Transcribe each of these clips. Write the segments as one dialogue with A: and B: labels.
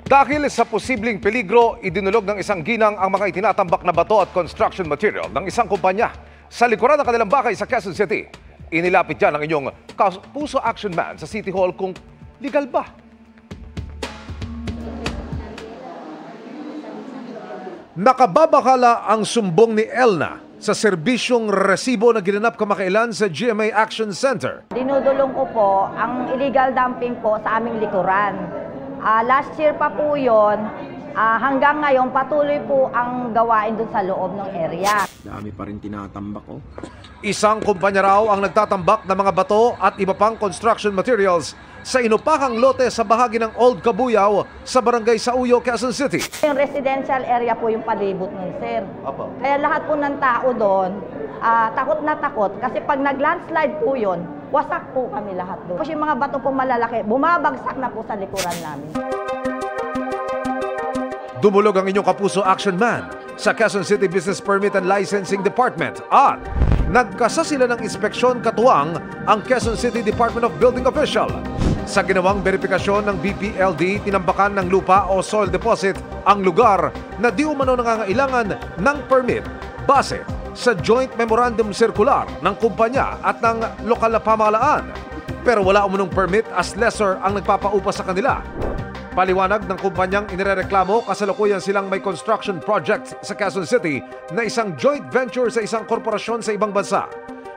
A: Dahil sa posibleng peligro, idinulog ng isang ginang ang mga itinatambak na bato at construction material ng isang kumpanya sa likuran ng kanilang bahay sa Quezon City. Inilapit yan ang inyong Kapuso Action Man sa City Hall kung legal ba. Nakababakala ang sumbong ni Elna sa serbisyong resibo na ginanap kamakailan sa GMA Action Center.
B: Dinudulong ko po ang illegal dumping po sa aming likuran. Last year pa po yun, hanggang ngayon patuloy po ang gawain doon sa loob ng area.
C: Dami pa rin tinatambak ko.
A: Isang kumpanya raw ang nagtatambak ng mga bato at iba pang construction materials sa inupakang lote sa bahagi ng Old Kabuyaw sa Barangay Sauyo, Quezon City.
B: Yung residential area po yung palibot nun, sir.
A: Apo.
B: Kaya lahat po ng tao doon, takot na takot. Kasi pag nag-landslide po yun, wasak po kami lahat doon. Kasi yung mga bato po malalaki, bumabagsak na po sa likuran namin.
A: Dumulog ang inyong Kapuso Action Man sa Quezon City Business Permit and Licensing Department at nagkasa sila ng inspeksyon katuwang ang Quezon City Department of Building Official. Sa ginawang verifikasyon ng BPLD, tinambakan ng lupa o soil deposit ang lugar na di umano nangangailangan ng permit base sa Joint Memorandum Circular ng kumpanya at ng lokal na pamahalaan. Pero wala umunong permit as lessor ang nagpapaupa sa kanila. Paliwanag ng kumpanyang inirereklamo, kasalukuyan silang may construction project sa Quezon City na isang joint venture sa isang korporasyon sa ibang bansa.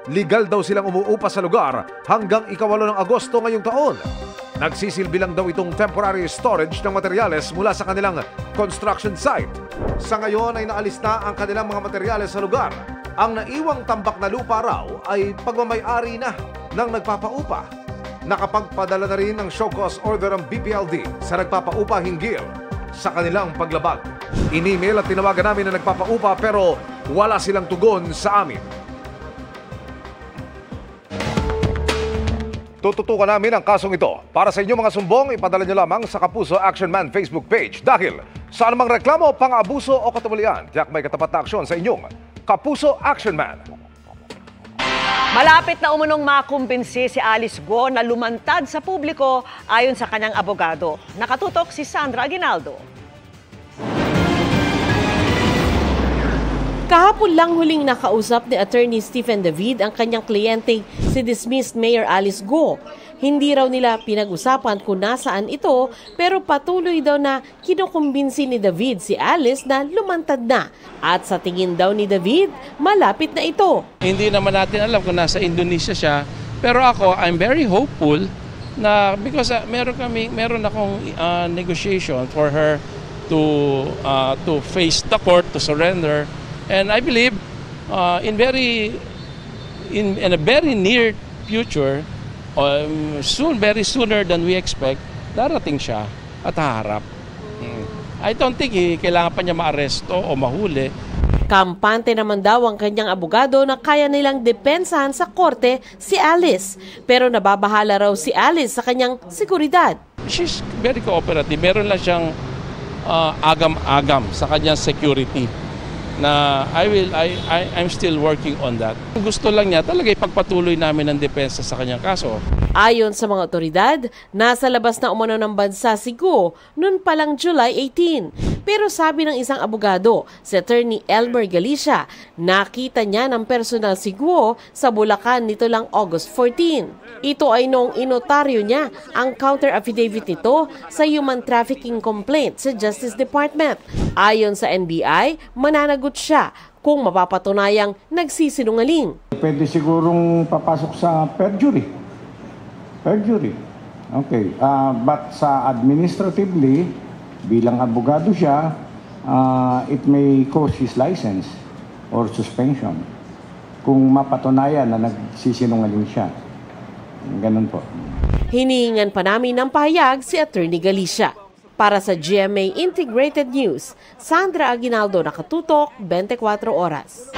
A: Legal daw silang umuupa sa lugar hanggang 8 ng Agosto ngayong taon. Nagsisilbi lang daw itong temporary storage ng materyales mula sa kanilang construction site. Sa ngayon ay naalis na ang kanilang mga materyales sa lugar. Ang naiwang tambak na lupa raw ay pagmamay-ari na ng nagpapaupa. Nakapagpadala na rin ng show cause order ang BPLD sa nagpapaupa hinggil sa kanilang paglabag. In-email at tinawagan namin na nagpapaupa pero wala silang tugon sa amin. Tututukan namin ang kasong ito. Para sa inyong mga sumbong, ipadala nyo lamang sa Kapuso Action Man Facebook page. Dahil sa anumang reklamo, pang-abuso o katuwalian, tiyak may katapat na aksyon sa inyong Kapuso Action Man.
D: Malapit na umunong makumbinsi si Alice Guo na lumantad sa publiko ayon sa kanyang abogado. Nakatutok si Sandra Aguinaldo.
E: Kahapon lang huling nakausap ni Attorney Stephen David ang kanyang kliyente si dismissed Mayor Alice Guo. Hindi raw nila pinag-usapan kung nasaan ito pero patuloy daw na kinukumbinsi ni David si Alice na lumantad na. At sa tingin daw ni David, malapit na ito.
F: Hindi naman natin alam kung nasa Indonesia siya pero ako, I'm very hopeful na because meron akong negotiation for her to face the court, to surrender. And I believe in a very near future, very sooner than we expect, darating siya at haharap. I don't think kailangan pa niya maaresto o mahuli.
E: Kampante naman daw ang kanyang abogado na kaya nilang depensahan sa korte si Alice. Pero nababahala raw si Alice sa kanyang seguridad.
F: She's very cooperative. Meron lang siyang agam-agam sa kanyang security. Na I'm still working on that. Gusto lang niya talaga ipagpatuloy namin ang depensa sa kanyang kaso.
E: Ayon sa mga otoridad, nasa labas na umano ng bansa si Guo noon palang July 18. Pero sabi ng isang abogado, si Attorney Elmer Galicia, nakita niya ng personal si Guo sa Bulacan nito lang August 14. Ito ay noong inotaryo niya ang counter affidavit nito sa human trafficking complaint sa Justice Department. Ayon sa NBI, mananagot siya kung mapapatunayang nagsisinungaling.
G: Pwede sigurong papasok sa perjury. Perjury. Okay. But sa administratively, bilang abogado siya, it may cause his license or suspension kung mapatunayan na nagsisinungaling siya. Ganun po.
E: Hinihingan pa namin ng pahayag si Attorney Galicia. Para sa GMA Integrated News, Sandra Aguinaldo, nakatutok, 24 oras.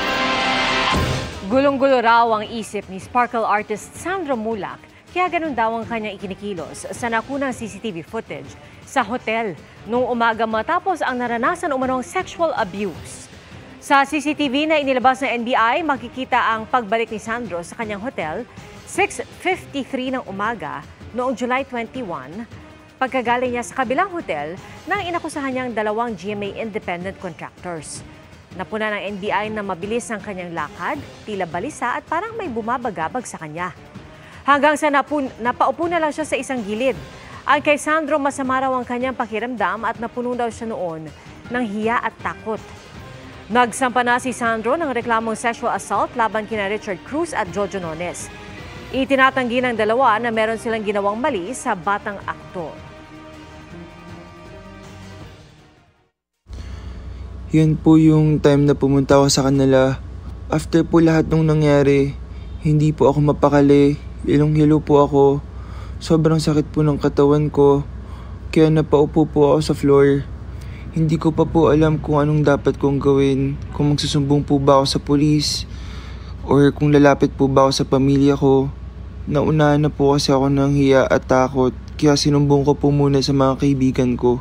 H: Gulong-gulo raw ang isip ni sparkle artist Sandra Mulak, kaya ganun daw ang kanyang ikinikilos sa nakunang CCTV footage sa hotel noong umaga matapos ang naranasan umanong sexual abuse. Sa CCTV na inilabas ng NBI, makikita ang pagbalik ni Sandro sa kanyang hotel 6:53 ng umaga noong July 21 pagkagaling niya sa kabilang hotel nang inakusahan niyang 2 GMA independent contractors. Napuna ng NBI na mabilis ang kanyang lakad, tila balisa at parang may bumabagabag sa kanya. Hanggang sa napaupo na lang siya sa isang gilid. Ang kay Sandro, masama raw ang kanyang pakiramdam at napuno daw siya noon ng hiya at takot. Nagsampa na si Sandro ng reklamong sexual assault laban kina Richard Cruz at Jojo Nones. Itinatanggi ng dalawa na meron silang ginawang mali sa batang aktor.
I: Yan po yung time na pumunta ako sa kanila. After po lahat ng nangyari, hindi po ako mapakali. Hilong-hilo po ako. Sobrang sakit po ng katawan ko. Kaya napaupo po ako sa floor. Hindi ko pa po alam kung anong dapat kong gawin. Kung magsusumbong po ba ako sa pulis. Or kung lalapit po ba ako sa pamilya ko. Naunahan na po kasi ako ng hiya at takot. Kaya sinumbong ko po muna sa mga kaibigan ko.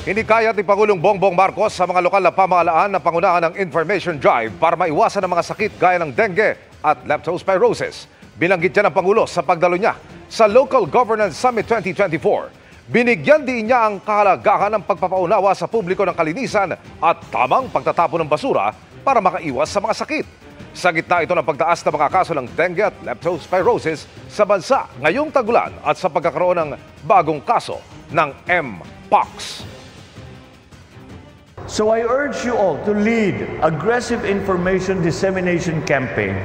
A: Hindi kaya ni Pangulong Bongbong Marcos sa mga lokal na pamahalaan na pangunahan ng information drive para maiwasan ang mga sakit gaya ng dengue at leptospirosis. Binanggit niya ng Pangulo sa pagdalo niya sa Local Governance Summit 2024. Binigyan din niya ang kahalagahan ng pagpapaunawa sa publiko ng kalinisan at tamang pagtatapon ng basura para makaiwas sa mga sakit. Sa gitna ito ng pagtaas ng mga kaso ng dengue at leptospirosis sa bansa ngayong tagulan at sa pagkakaroon ng bagong kaso ng Mpox.
J: So I urge you all to lead aggressive information dissemination campaign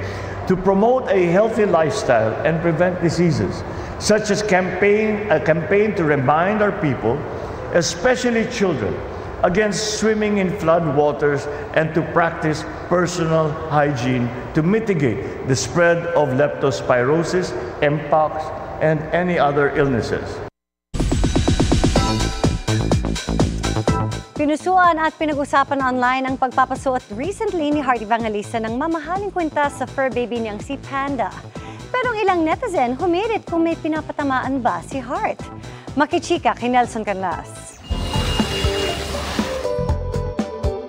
J: to promote a healthy lifestyle and prevent diseases, such as a campaign to remind our people, especially children, against swimming in flood waters and to practice personal hygiene to mitigate the spread of leptospirosis, Mpox, and any other illnesses.
K: Pinusuan at pinag-usapan online ang pagpapasuot recently ni Heart Evangelista ng mamahaling kwenta sa fur baby niyang si Panda. Pero ilang netizen humirit kung may pinapatamaan ba si Heart. Makichika kay Nelson Canlas.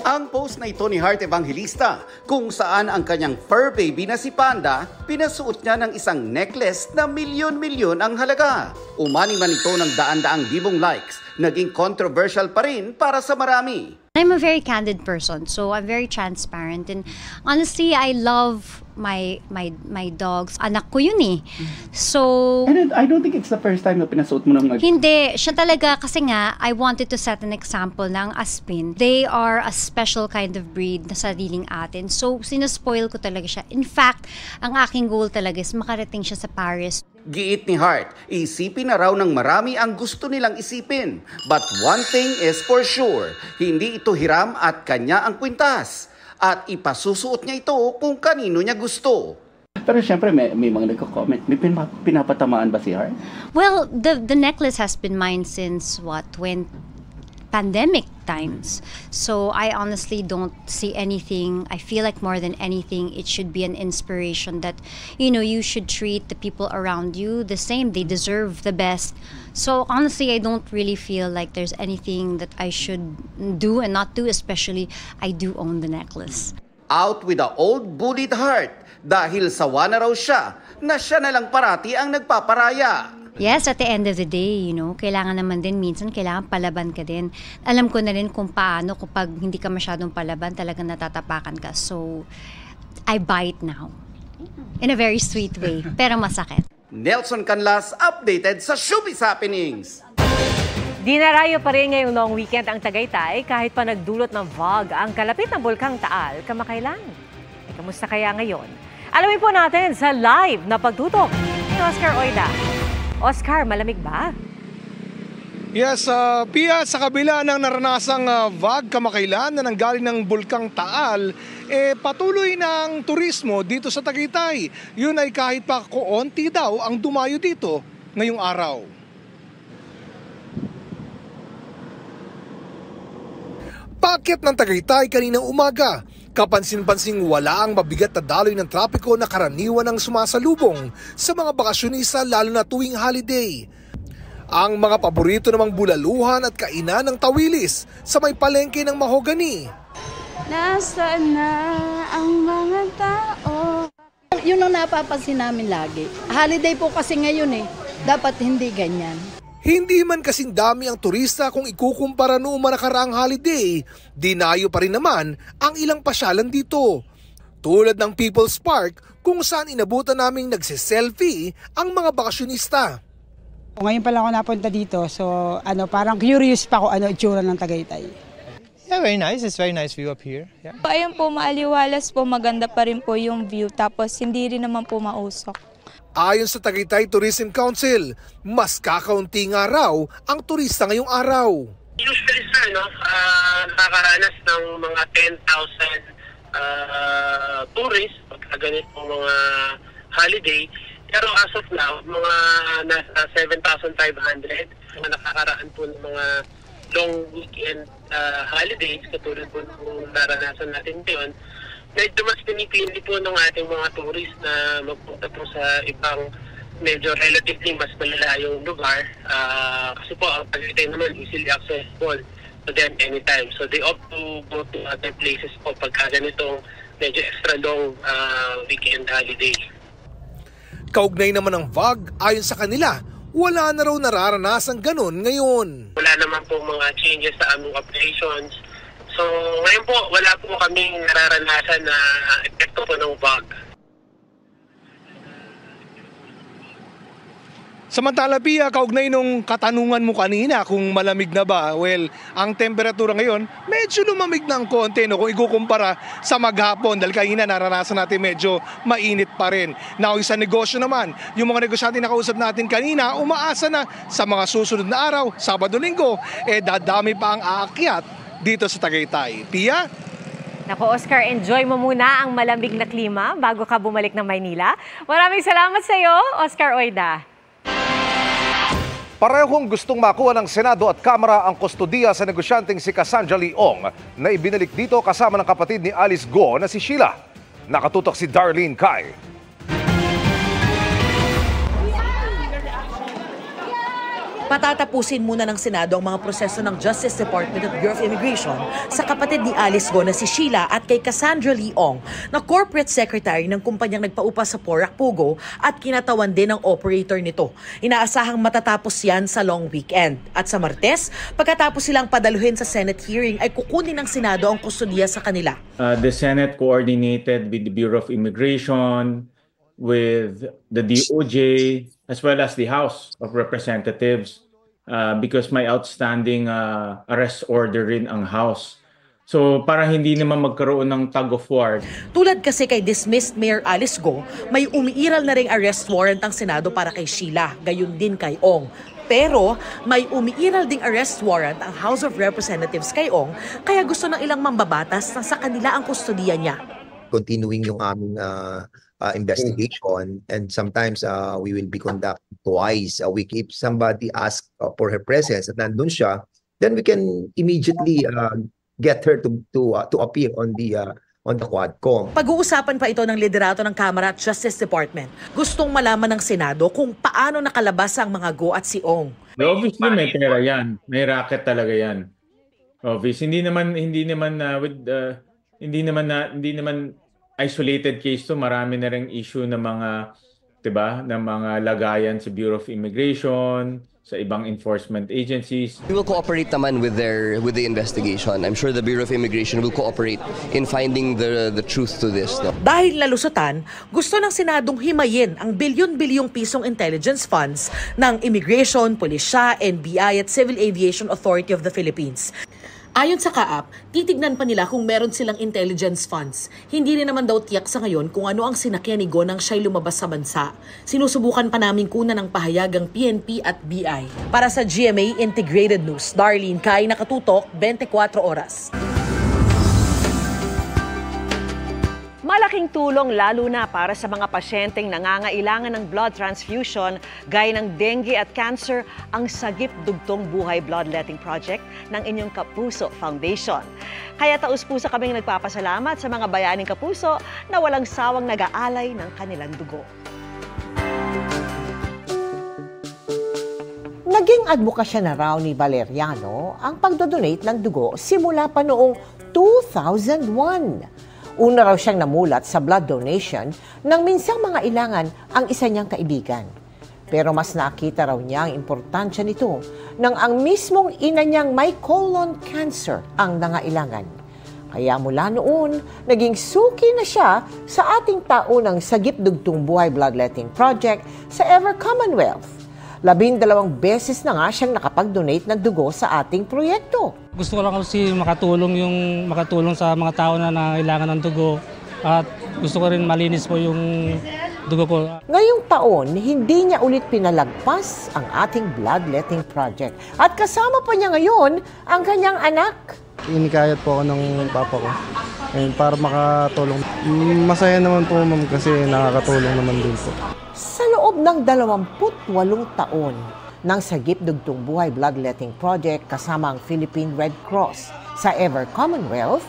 L: Ang post na ito ni Heart Evangelista kung saan ang kanyang fur baby na si Panda pinasuot niya ng isang necklace na milyon-milyon ang halaga. Umani man ito ng daan-daang libong likes, naging controversial pa rin para sa marami.
M: I'm a very candid person, so I'm very transparent, and honestly, I love my dogs. Anak ko yun eh. So
N: I don't think it's the first time na pinasuot mo ng
M: Hindi, siya talaga kasi nga I wanted to set an example ng Aspin. They are a special kind of breed na sariling atin. So sinaspoil ko talaga siya. In fact, ang aking goal talaga is makarating siya sa Paris.
L: Giit ni Heart, isipin na raw ng marami ang gusto nilang isipin. But one thing is for sure, hindi ito hiram at kanya ang kwintas. At ipasusuot niya ito kung kanino niya gusto.
N: Pero syempre may mga nagko-comment. May pinapatamaan ba si Heart?
M: Well, the necklace has been mine since when pandemic times. So I honestly don't see anything. I feel like more than anything, it should be an inspiration that, you should treat the people around you the same. They deserve the best. So honestly, I don't really feel like there's anything that I should do and not do, especially I do own the necklace.
L: Out with the old bullied Heart dahil sawa na raw siya na siya na lang parati ang nagpaparaya.
M: Yes, at the end of the day, kailangan naman din, minsan kailangan palaban ka din. Alam ko na rin kung paano, kapag hindi ka masyadong palaban, talagang natatapakan ka. So, I bite now. In a very sweet way, pero masakit.
L: Nelson Canlas, updated sa Showbiz Happenings.
H: Dinarayo pa rin ngayong long weekend ang Tagaytay kahit pa nagdulot ng fog ang kalapit na Bulkang Taal kamakailan. Kamusta kaya ngayon? Alamin po natin sa live na pagtutok ni Oscar Oida. Oscar, malamig ba?
O: Yes, Pia, sa kabila ng naranasang fog kamakailan na nanggaling ng Bulkang Taal, patuloy ng turismo dito sa Tagaytay. Yun ay kahit pa koonti daw ang dumayo dito ngayong araw. Paakyat ng Tagaytay kaninang umaga. Kapansin-pansing wala ang mabigat na daloy ng trapiko na karaniwan ng sumasalubong sa mga bakasyonista lalo na tuwing holiday. Ang mga paborito namang bulaluhan at kainan ng tawilis sa may palengke ng mahogani.
P: Nasaan na ang mga tao? Yun ang napapansin namin lagi. Holiday po kasi ngayon dapat hindi ganyan.
O: Hindi man kasing dami ang turista kung ikukumpara noong nakaraang holiday, dinayo pa rin naman ang ilang pasyalan dito. Tulad ng People's Park kung saan inabutan naming nagsiselfie ang mga bakasyonista.
Q: Ngayon pa lang ako napunta dito, so parang curious pa kung ano itsura ng Tagaytay.
R: Yeah, very nice. It's very nice view up here. Yeah.
P: Ayun po, maaliwalas po, maganda pa rin po yung view, tapos hindi rin naman po mausok.
O: Ayon sa Tagaytay Tourism Council, mas kakaunti nga raw ang turista ngayong araw.
S: Usually sir, nakakaranas ng mga 10,000 tourists pagka ganito mga holiday. Pero as of now, mga nasa 7,500 nakakaraan po ng mga long weekend holidays, katulad po nung naranasan natin ngayon. Medyo mas pinipili po ng ating mga tourist na magpunta po sa ibang medyo relatively mas malalayong lugar. Kasi po, ang Tagaytay naman easily accessible to them anytime. So they opt to go to other places po pagka ganitong medyo extra long weekend holiday.
O: Kaugnay naman ng VAG, ayon sa kanila, wala na raw nararanasang ganon ngayon.
S: Wala naman po mga changes sa aming operations. So ngayon po, wala po kaming nararanasan na epekto po ng VAG.
O: Samantala, Pia, kaugnay nung katanungan mo kanina kung malamig na ba, well, ang temperatura ngayon medyo lumamig ng konti kung ikukumpara sa maghapon dahil kanina naranasan natin medyo mainit pa rin. Now, sa negosyo naman, yung mga negosyante na kausap natin kanina, umaasa na sa mga susunod na araw, Sabado-Linggo, dadami pa ang aakyat dito sa Tagaytay. Pia?
H: Nako, Oscar, enjoy mo muna ang malamig na klima bago ka bumalik ng Maynila. Maraming salamat sa iyo, Oscar Oida.
A: Parehong gustong makuha ng Senado at Kamara ang kustodiya sa negosyanteng si Cassandra Leong na ibinalik dito kasama ng kapatid ni Alice Go na si Sheila. Nakatutok si Darlene Kai.
T: Patatapusin muna ng Senado ang mga proseso ng Justice Department at Bureau of Immigration sa kapatid ni Alice Go na si Sheila at kay Cassandra Leong na corporate secretary ng kumpanyang nagpaupa sa Porac Pugo at kinatawan din ng operator nito. Inaasahang matatapos yan sa long weekend. At sa Martes, pagkatapos silang padaluhin sa Senate hearing ay kukunin ng Senado ang kustodiya sa kanila.
U: The Senate coordinated with the Bureau of Immigration, with the DOJ, as well as the House of Representatives because may outstanding arrest order rin ang House. So para hindi naman magkaroon ng tug of war.
T: Tulad kasi kay dismissed Mayor Alice Go, may umiiral na ring arrest warrant ang Senado para kay Sheila, gayon din kay Ong. Pero may umiiral ding arrest warrant ang House of Representatives kay Ong, kaya gusto ng ilang mambabatas na sa kanila ang kustodiya niya.
V: Continuing yung aming investigation, and sometimes we will be conduct twice a week. If somebody asks for her presence at nandun siya, then we can immediately get her to appear on the Quadcom.
T: Pag-uusapan pa ito ng liderato ng Kamara at Justice Department. Gustong malaman ng Senado kung paano nakalabas ang mga Go at si Ong.
U: Obviously may pera yan, may racket talaga yan. Obviously hindi naman isolated case to, marami na ring issue ng mga, 'di ba, ng mga lagayan sa Bureau of Immigration, sa ibang enforcement agencies.
W: We will cooperate naman with the investigation. I'm sure the Bureau of Immigration will cooperate in finding the truth to this. No?
T: Dahil nalusutan, gusto ng Senadong himayin ang bilyon-bilyong pisong intelligence funds ng Immigration, Pulisya, NBI at Civil Aviation Authority of the Philippines. Ayon sa Kaap, titignan pa nila kung meron silang intelligence funds. Hindi rin naman daw tiyak sa ngayon kung ano ang sinakyan ni Go nang siya'y lumabas sa bansa. Sinusubukan pa namin kunan ng pahayag ang PNP at BI. Para sa GMA Integrated News, Darlene Kai, nakatutok, 24 oras.
D: Malaking tulong lalo na para sa mga pasyenteng nangangailangan ng blood transfusion gaya ng dengue at cancer ang Sagip Dugtong Buhay Bloodletting Project ng inyong Kapuso Foundation. Kaya taus-puso kaming nagpapasalamat sa mga bayaning Kapuso na walang sawang nag-aalay ng kanilang dugo.
X: Naging advokasya na raw ni Valeriano ang pagdodonate ng dugo simula pa noong 2001. Una raw siyang namulat sa blood donation nang minsang mangailangan ang isa niyang kaibigan. Pero mas nakita raw niya ang importansya nito nang ang mismong ina niyang may colon cancer ang nangailangan. Kaya mula noon, naging suki na siya sa ating taunang Sagip Dugtong Buhay Bloodletting Project sa Ever Commonwealth. 12 beses na nga siyang nakapag-donate ng dugo sa ating proyekto.
B: Gusto ko lang kasi makatulong sa mga tao na nangailangan ng dugo at gusto ko rin malinis po yung dugo ko.
X: Ngayong taon, hindi niya ulit pinalagpas ang ating bloodletting project. At kasama pa niya ngayon ang kanyang anak.
C: Inikayat po ako ng papa ko para makatulong. Masaya naman po ma'am kasi nakakatulong naman din po.
X: Sa loob ng 28 taon ng Sagip Dugtong Buhay Bloodletting Project kasama ang Philippine Red Cross sa Ever Commonwealth,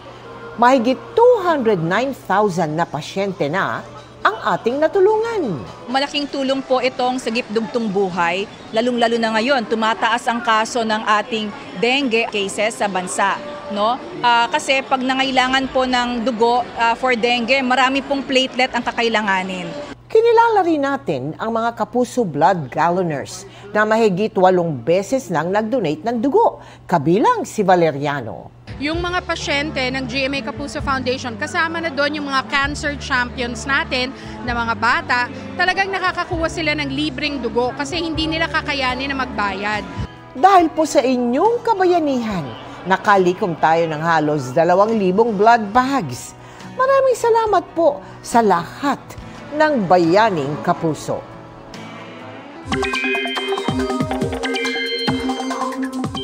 X: mahigit 209,000 na pasyente na ang ating natulungan.
F: Malaking tulong po itong Sagip Dugtong Buhay, lalong-lalo na ngayon, tumataas ang kaso ng ating dengue cases sa bansa. No? Kasi pag nangailangan po ng dugo for dengue, marami pong platelet ang kakailanganin.
X: Kinilala rin natin ang mga Kapuso Blood Galloners na mahigit 8 beses nang nag-donate ng dugo, kabilang si Valeriano.
G: Yung mga pasyente ng GMA Kapuso Foundation, kasama na doon yung mga cancer champions natin na mga bata, talagang nakakakuha sila ng libreng dugo kasi hindi nila kakayanin na magbayad.
X: Dahil po sa inyong kabayanihan, nakalikom tayo ng halos 2,000 blood bags. Maraming salamat po sa lahat ng bayaning Kapuso.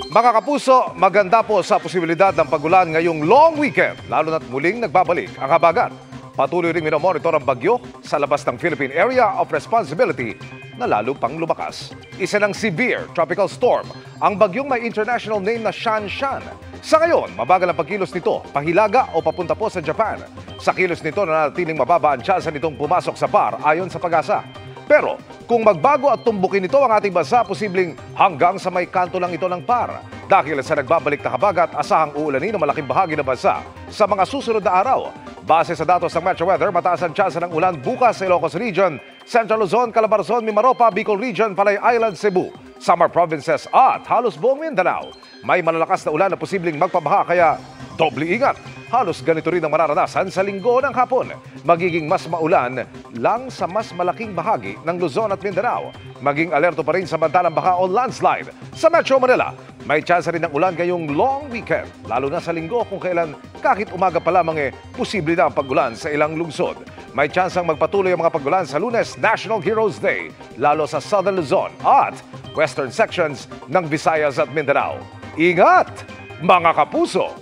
A: Mga kapuso, maganda po sa posibilidad ng pagulan ngayong long weekend, lalo na't muling nagbabalik ang habagat. Patuloy rin minomonitor ang bagyo sa labas ng Philippine Area of Responsibility na lalo pang lumakas. Isa ng severe tropical storm, ang bagyong may international name na Shanshan. Sa ngayon, mabagal ang pagkilos nito, pahilaga o papunta po sa Japan. Sa kilos nito, nanatiling mababa ang tsansa nitong pumasok sa PAR ayon sa Pag-asa. Pero kung magbago at tumbukin ito ang ating bansa, posibleng hanggang sa may kanto lang ito ng PAR. Dahil sa nagbabalik na habagat, asahang uulanin ng malaking bahagi ng bansa sa mga susunod na araw. Base sa datos ng Metro Weather, mataas ang tsansa ng ulan bukas sa Ilocos Region, Central Luzon, Calabarzon, Mimaropa, Bicol Region, Panay Island, Cebu, Samar Provinces at halos buong Mindanao. May malalakas na ulan na posibleng magpabaha kaya doble ingat. Halos ganito rin ang mararanasan sa linggo ng hapon. Magiging mas maulan lang sa mas malaking bahagi ng Luzon at Mindanao. Maging alerto pa rin sa bantalang baha o landslide. Sa Metro Manila, may tsansa rin ng ulan ngayong long weekend. Lalo na sa linggo kung kailan kahit umaga pa lamang posible na ang pag-ulan sa ilang lungsod. May tsansang magpatuloy ang mga pag-ulan sa Lunes, National Heroes Day, lalo sa Southern Luzon at western sections ng Visayas at Mindanao. Ingat, mga kapuso!